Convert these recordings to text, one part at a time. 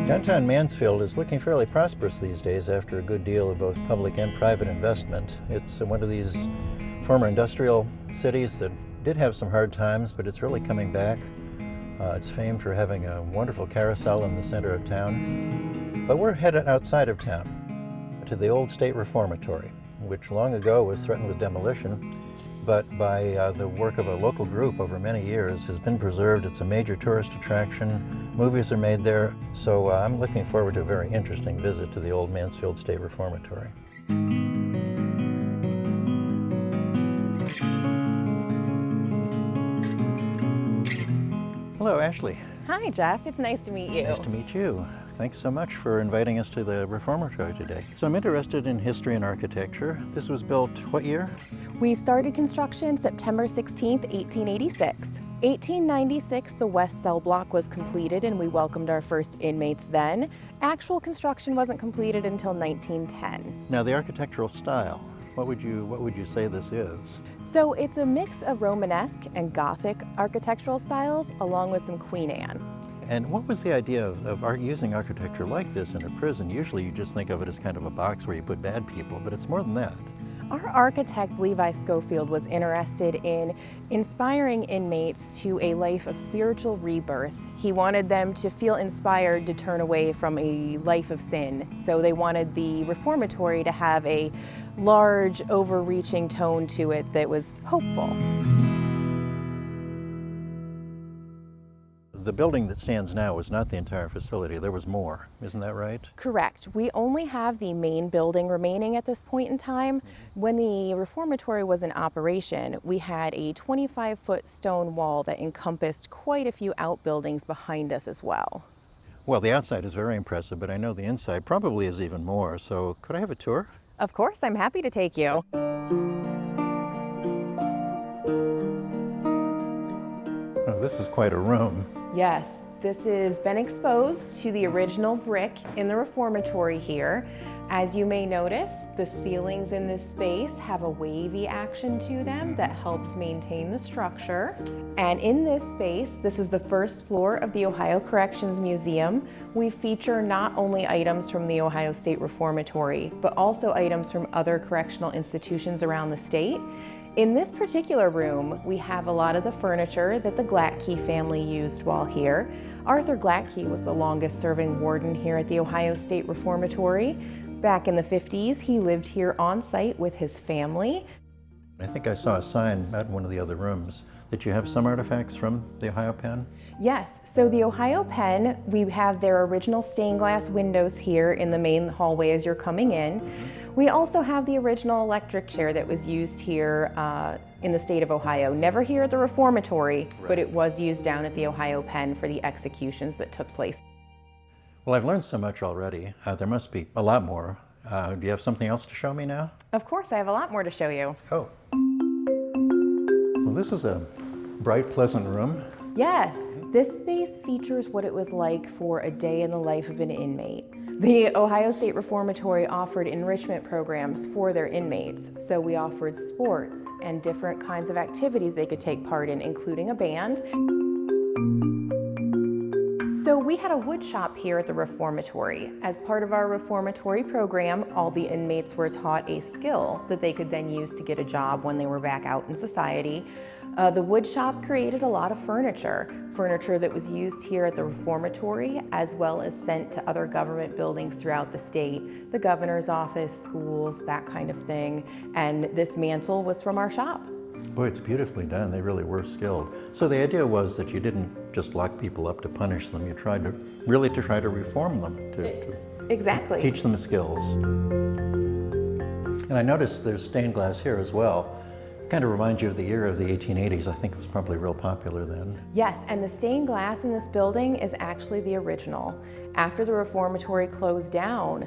Downtown Mansfield is looking fairly prosperous these days after a good deal of both public and private investment. It's one of these former industrial cities that did have some hard times, but it's really coming back. It's famed for having a wonderful carousel in the center of town. But we're headed outside of town to the old State Reformatory, which long ago was threatened with demolition, but by the work of a local group over many years has been preserved. It's a major tourist attraction. Movies are made there. So I'm looking forward to a very interesting visit to the old Mansfield State Reformatory. Hello, Ashley. Hi, Jeff. It's nice to meet you. Nice to meet you. Thanks so much for inviting us to the Reformatory today. So I'm interested in history and architecture. This was built what year? We started construction September 16th, 1886. 1896, the west cell block was completed and we welcomed our first inmates then. Actual construction wasn't completed until 1910. Now the architectural style, what would you say this is? So it's a mix of Romanesque and Gothic architectural styles along with some Queen Anne. And what was the idea of using architecture like this in a prison? Usually you just think of it as kind of a box where you put bad people, but it's more than that. Our architect, Levi Schofield, was interested in inspiring inmates to a life of spiritual rebirth. He wanted them to feel inspired to turn away from a life of sin. So they wanted the reformatory to have a large, overreaching tone to it that was hopeful. The building that stands now was not the entire facility. There was more. Isn't that right? Correct. We only have the main building remaining at this point in time. When the reformatory was in operation, we had a 25-foot stone wall that encompassed quite a few outbuildings behind us as well. Well, the outside is very impressive, but I know the inside probably is even more. So could I have a tour? Of course, I'm happy to take you. Oh, this is quite a room. Yes, this has been exposed to the original brick in the reformatory here. As you may notice, the ceilings in this space have a wavy action to them that helps maintain the structure. And in this space, this is the first floor of the Ohio Corrections Museum. We feature not only items from the Ohio State Reformatory, but also items from other correctional institutions around the state. In this particular room, we have a lot of the furniture that the Glattke family used while here. Arthur Glattke was the longest serving warden here at the Ohio State Reformatory. Back in the 50s, he lived here on site with his family. I think I saw a sign out in one of the other rooms that you have some artifacts from the Ohio Pen? Yes, so the Ohio Pen, we have their original stained glass windows here in the main hallway as you're coming in. We also have the original electric chair that was used here in the state of Ohio. Never here at the Reformatory, right, but it was used down at the Ohio Pen for the executions that took place. Well, I've learned so much already. There must be a lot more. Do you have something else to show me now? Of course, I have a lot more to show you. Let's go. Well, this is a bright, pleasant room. Yes, this space features what it was like for a day in the life of an inmate. The Ohio State Reformatory offered enrichment programs for their inmates. So we offered sports and different kinds of activities they could take part in, including a band. So we had a wood shop here at the Reformatory. As part of our reformatory program, all the inmates were taught a skill that they could then use to get a job when they were back out in society. The wood shop created a lot of furniture that was used here at the Reformatory, as well as sent to other government buildings throughout the state, the governor's office, schools, that kind of thing. And this mantle was from our shop. Boy, it's beautifully done. They really were skilled. So the idea was that you didn't just lock people up to punish them. You tried to really try to reform them, to exactly teach them skills. And I noticed there's stained glass here as well. Kind of reminds you of the era of the 1880s. I think it was probably real popular then. Yes, and the stained glass in this building is actually the original. After the Reformatory closed down,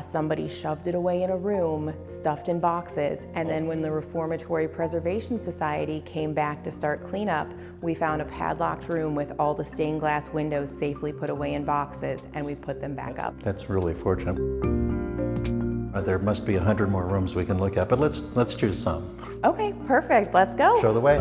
somebody shoved it away in a room, stuffed in boxes, and then when the Reformatory Preservation Society came back to start cleanup, we found a padlocked room with all the stained glass windows safely put away in boxes, and we put them back up. That's really fortunate. There must be 100 more rooms we can look at, but let's choose some. Okay, perfect. Let's go. Show the way.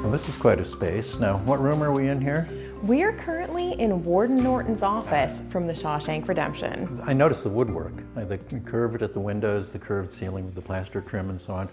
Well, this is quite a space. Now, what room are we in here? We are currently in Warden Norton's office from the Shawshank Redemption. I noticed the woodwork, the curved at the windows, the curved ceiling with the plaster trim and so on.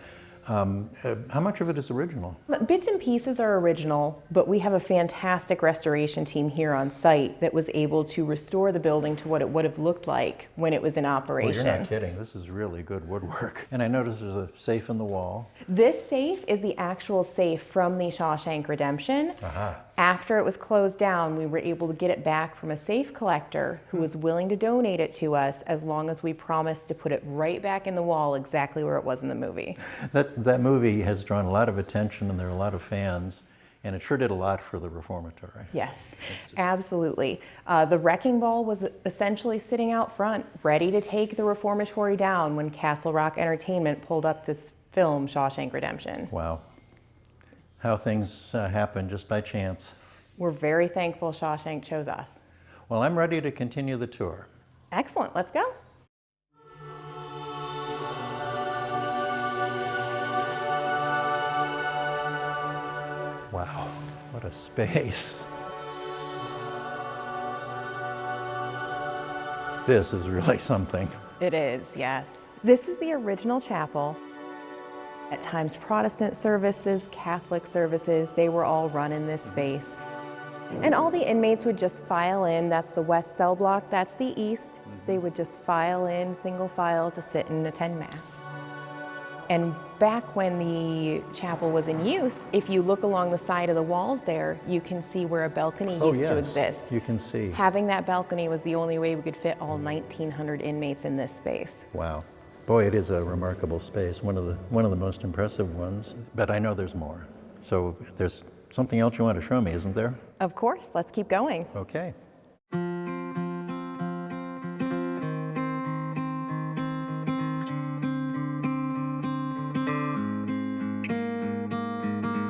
How much of it is original? Bits and pieces are original, but we have a fantastic restoration team here on site that was able to restore the building to what it would have looked like when it was in Well, operation. you're not kidding. This is really good woodwork. And I noticed there's a safe in the wall. This safe is the actual safe from the Shawshank Redemption. Aha. After it was closed down, we were able to get it back from a safe collector who was willing to donate it to us as long as we promised to put it right back in the wall exactly where it was in the movie. That movie has drawn a lot of attention and there are a lot of fans, and it sure did a lot for the reformatory. Yes, absolutely. The wrecking ball was essentially sitting out front, ready to take the reformatory down when Castle Rock Entertainment pulled up to film Shawshank Redemption. Wow. How things happen just by chance. We're very thankful Shawshank chose us. Well, I'm ready to continue the tour. Excellent, let's go. Wow, what a space. This is really something. It is, yes. This is the original chapel. At times, Protestant services, Catholic services, they were all run in this space. And all the inmates would just file in. That's the west cell block, that's the east. They would just file in, single file, to sit and attend Mass. And back when the chapel was in use, if you look along the side of the walls there, you can see where a balcony used to exist. You can see. Having that balcony was the only way we could fit all 1,900 inmates in this space. Wow. Boy, it is a remarkable space, one of the most impressive ones. But I know there's more. So there's something else you want to show me, isn't there? Of course, let's keep going. Okay.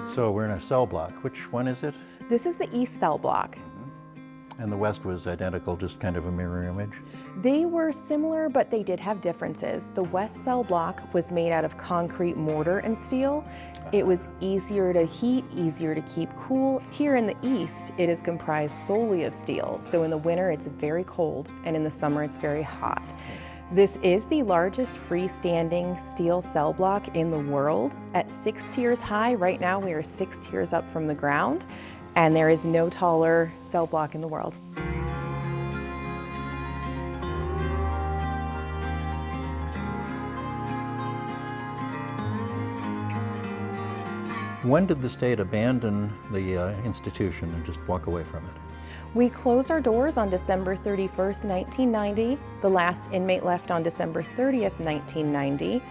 So we're in a cell block. Which one is it? This is the east cell block. And the west was identical, just kind of a mirror image? They were similar, but they did have differences. The west cell block was made out of concrete mortar and steel. It was easier to heat, easier to keep cool. Here in the east, it is comprised solely of steel. So in the winter, it's very cold, and in the summer, it's very hot. This is the largest freestanding steel cell block in the world. At 6 tiers high, right now we are 6 tiers up from the ground, and there is no taller cell block in the world. When did the state abandon the institution and just walk away from it? We closed our doors on December 31st, 1990. The last inmate left on December 30th, 1990.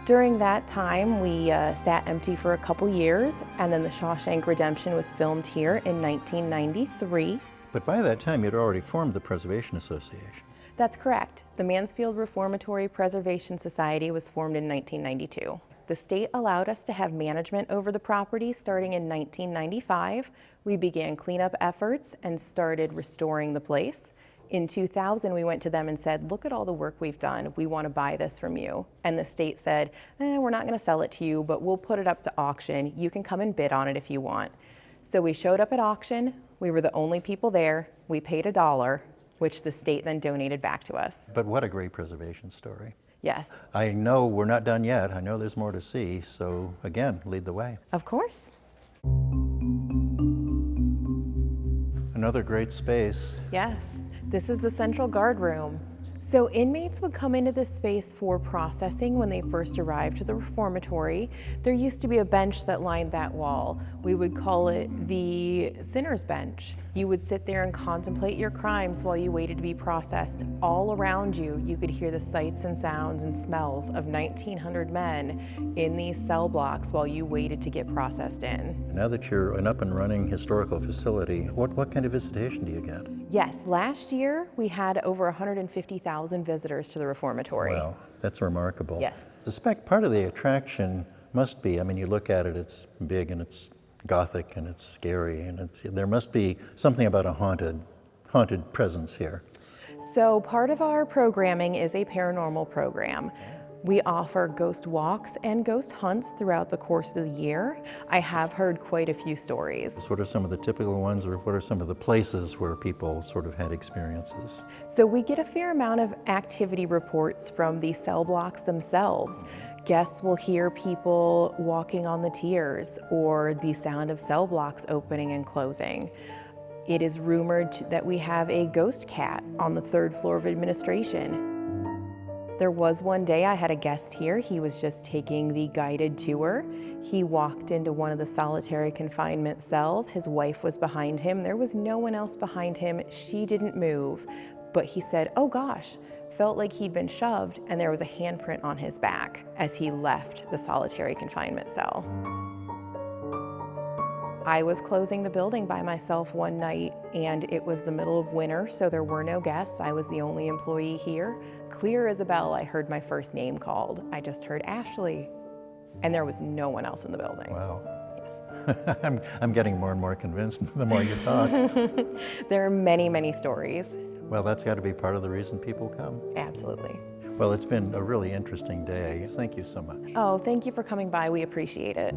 During that time, we sat empty for a couple years, and then the Shawshank Redemption was filmed here in 1993. But by that time, you'd already formed the Preservation Association. That's correct. The Mansfield Reformatory Preservation Society was formed in 1992. The state allowed us to have management over the property starting in 1995. We began cleanup efforts and started restoring the place. In 2000, we went to them and said, look at all the work we've done. We want to buy this from you. And the state said, we're not going to sell it to you, but we'll put it up to auction. You can come and bid on it if you want. So we showed up at auction. We were the only people there. We paid $1, which the state then donated back to us. But what a great preservation story. Yes. I know we're not done yet. I know there's more to see. So again, lead the way. Of course. Another great space. Yes. This is the central guard room. So inmates would come into this space for processing when they first arrived to the reformatory. There used to be a bench that lined that wall. We would call it the sinner's bench. You would sit there and contemplate your crimes while you waited to be processed. All around you, you could hear the sights and sounds and smells of 1,900 men in these cell blocks while you waited to get processed in. Now that you're an up and running historical facility, what kind of visitation do you get? Yes, last year we had over 150,000 visitors to the reformatory. Wow, that's remarkable. Yes. I suspect part of the attraction must be, I mean, you look at it, it's big and it's Gothic and it's scary, and there must be something about a haunted presence here. So part of our programming is a paranormal program. We offer ghost walks and ghost hunts throughout the course of the year. I have heard quite a few stories. What are some of the typical ones, or what are some of the places where people sort of had experiences? So we get a fair amount of activity reports from the cell blocks themselves. Guests will hear people walking on the tiers or the sound of cell blocks opening and closing. It is rumored that we have a ghost cat on the 3rd floor of administration. There was one day I had a guest here. He was just taking the guided tour. He walked into one of the solitary confinement cells. His wife was behind him. There was no one else behind him. She didn't move, but he said, "Oh gosh," felt like he'd been shoved, and there was a handprint on his back as he left the solitary confinement cell. I was closing the building by myself one night, and it was the middle of winter, so there were no guests. I was the only employee here. Clear as a bell, I heard my first name called. I just heard Ashley, and there was no one else in the building. Wow. Yes. I'm getting more and more convinced the more you talk. There are many, many stories. Well, that's got to be part of the reason people come. Absolutely. Well, it's been a really interesting day. Thank you so much. Oh, thank you for coming by. We appreciate it.